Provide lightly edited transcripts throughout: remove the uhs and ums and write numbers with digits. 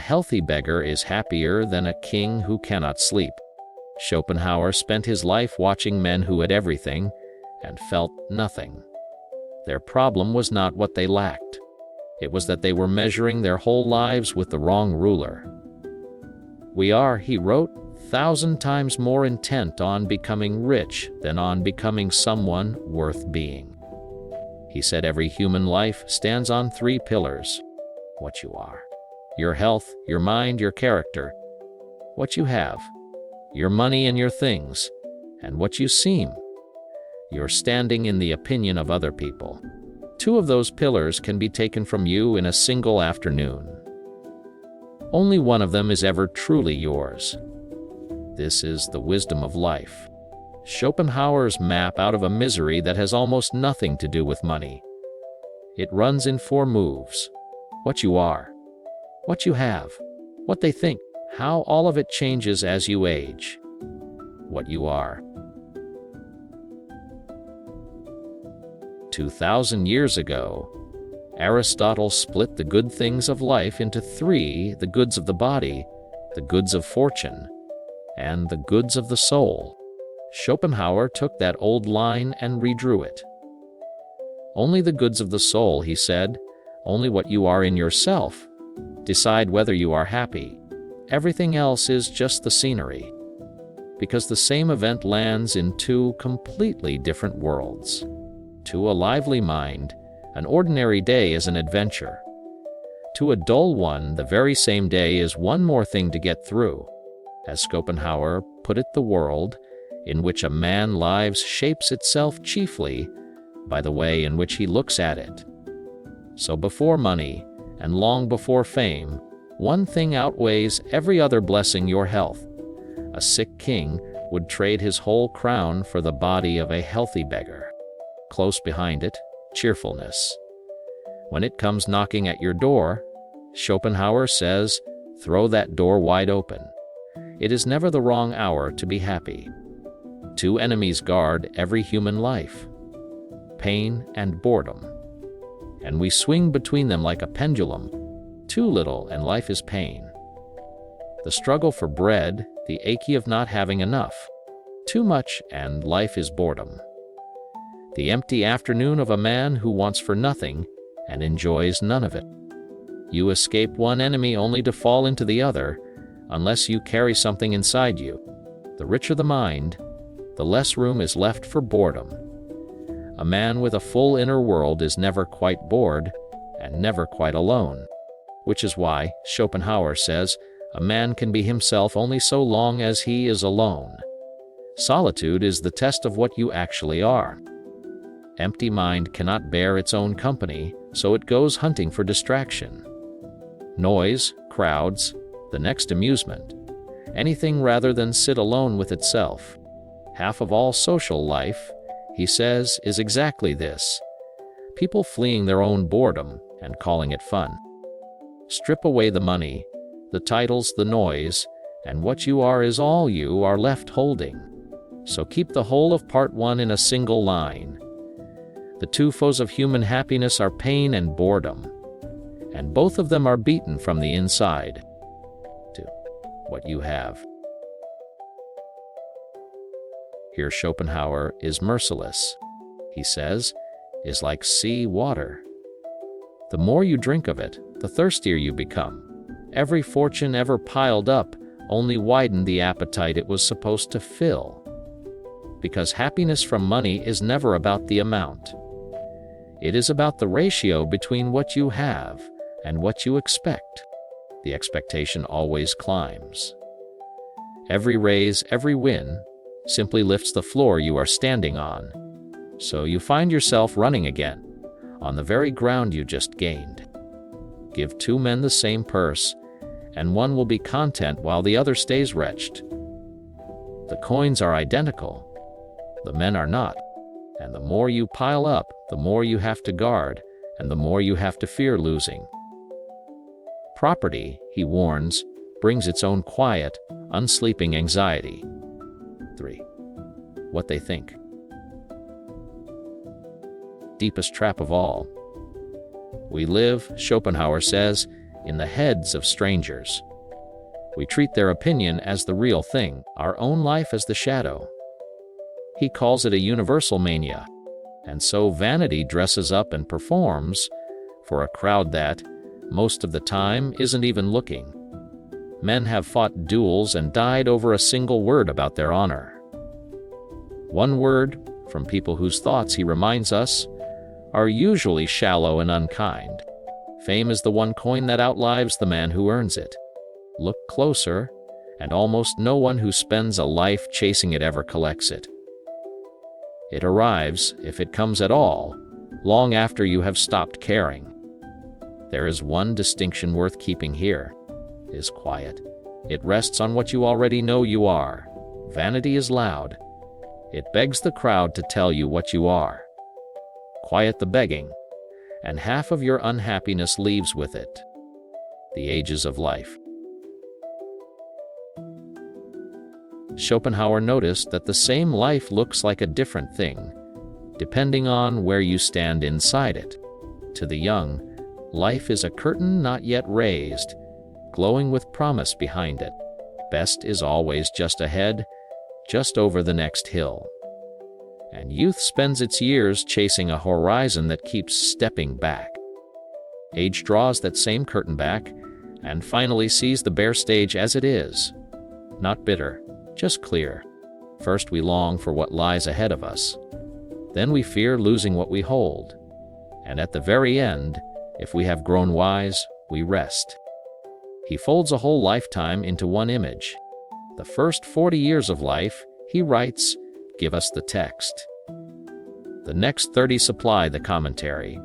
healthy beggar is happier than a king who cannot sleep. Schopenhauer spent his life watching men who had everything and felt nothing. Their problem was not what they lacked. It was that they were measuring their whole lives with the wrong ruler. We are, he wrote, 1,000 times more intent on becoming rich than on becoming someone worth being. He said every human life stands on 3 pillars: what you are, your health, your mind, your character, what you have, your money and your things, and what you seem, your standing in the opinion of other people. 2 of those pillars can be taken from you in a single afternoon. Only one of them is ever truly yours. This is the wisdom of life. Schopenhauer's map out of a misery that has almost nothing to do with money. It runs in 4 moves: what you are, what you have, what they think, how all of it changes as you age. What you are. 2,000 years ago, Aristotle split the good things of life into 3: the goods of the body, the goods of fortune, and the goods of the soul. Schopenhauer took that old line and redrew it. Only the goods of the soul, he said, only what you are in yourself. Decide whether you are happy. Everything else is just the scenery. Because the same event lands in 2 completely different worlds. To a lively mind, an ordinary day is an adventure. To a dull one, the very same day is one more thing to get through. As Schopenhauer put it, the world in which a man lives shapes itself chiefly by the way in which he looks at it. So before money, and long before fame, one thing outweighs every other blessing: your health. A sick king would trade his whole crown for the body of a healthy beggar. Close behind it, cheerfulness. When it comes knocking at your door, Schopenhauer says, throw that door wide open. It is never the wrong hour to be happy. 2 enemies guard every human life: pain and boredom. And we swing between them like a pendulum. Too little and life is pain. The struggle for bread, the achy of not having enough. Too much and life is boredom. The empty afternoon of a man who wants for nothing and enjoys none of it. You escape one enemy only to fall into the other, unless you carry something inside you. The richer the mind, the less room is left for boredom. A man with a full inner world is never quite bored and never quite alone. Which is why, Schopenhauer says, a man can be himself only so long as he is alone. Solitude is the test of what you actually are. Empty mind cannot bear its own company, so it goes hunting for distraction. Noise, crowds, the next amusement. Anything rather than sit alone with itself. Half of all social life, he says, is exactly this: people fleeing their own boredom and calling it fun. Strip away the money, the titles, the noise, and what you are is all you are left holding. So keep the whole of part 1 in a single line. The 2 foes of human happiness are pain and boredom, and both of them are beaten from the inside. To what you have. Here Schopenhauer is merciless. He says, is like sea water. The more you drink of it, the thirstier you become. Every fortune ever piled up only widened the appetite it was supposed to fill. Because happiness from money is never about the amount. It is about the ratio between what you have and what you expect. The expectation always climbs. Every raise, every win, simply lifts the floor you are standing on. So you find yourself running again, on the very ground you just gained. Give 2 men the same purse, and one will be content while the other stays wretched. The coins are identical, the men are not, and the more you pile up, the more you have to guard, and the more you have to fear losing. Property, he warns, brings its own quiet, unsleeping anxiety. 3. What they think. Deepest trap of all. We live, Schopenhauer says, in the heads of strangers. We treat their opinion as the real thing, our own life as the shadow. He calls it a universal mania, and so vanity dresses up and performs for a crowd that, most of the time, isn't even looking. Men have fought duels and died over a single word about their honor. One word, from people whose thoughts, he reminds us, are usually shallow and unkind. Fame is the one coin that outlives the man who earns it. Look closer, and almost no one who spends a life chasing it ever collects it. It arrives, if it comes at all, long after you have stopped caring. There is one distinction worth keeping here: is quiet. It rests on what you already know you are. Vanity is loud. It begs the crowd to tell you what you are. Quiet the begging, and half of your unhappiness leaves with it. The Ages of Life. Schopenhauer noticed that the same life looks like a different thing, depending on where you stand inside it. To the young, life is a curtain not yet raised, glowing with promise behind it. Best is always just ahead, just over the next hill. And youth spends its years chasing a horizon that keeps stepping back. Age draws that same curtain back, and finally sees the bare stage as it is. Not bitter, just clear. First we long for what lies ahead of us. Then we fear losing what we hold. And at the very end, if we have grown wise, we rest. He folds a whole lifetime into one image. The first 40 years of life, he writes, give us the text. The next 30 supply the commentary.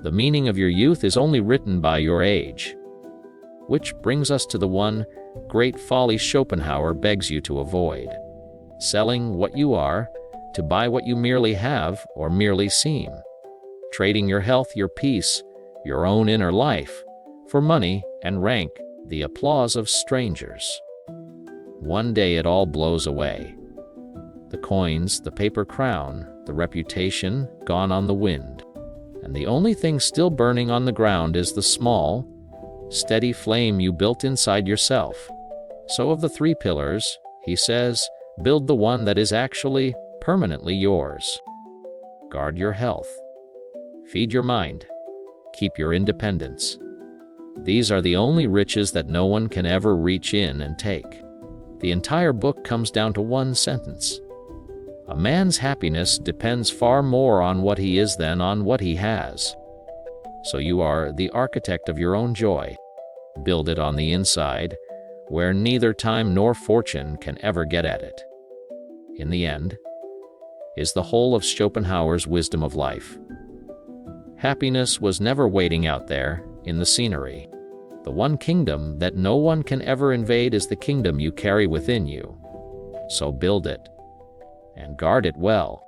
The meaning of your youth is only written by your age. Which brings us to the one Great Folly Schopenhauer begs you to avoid: selling what you are to buy what you merely have or merely seem, trading your health, your peace, your own inner life, for money and rank, the applause of strangers. One day it all blows away. The coins, the paper crown, the reputation, gone on the wind. And the only thing still burning on the ground is the small, steady flame you built inside yourself. So of the three pillars, he says, build the one that is actually, permanently yours. Guard your health. Feed your mind. Keep your independence. These are the only riches that no one can ever reach in and take. The entire book comes down to one sentence: a man's happiness depends far more on what he is than on what he has. So you are the architect of your own joy. Build it on the inside, where neither time nor fortune can ever get at it. In the end, is the whole of Schopenhauer's wisdom of life. Happiness was never waiting out there, in the scenery. The one kingdom that no one can ever invade is the kingdom you carry within you. So build it, and guard it well.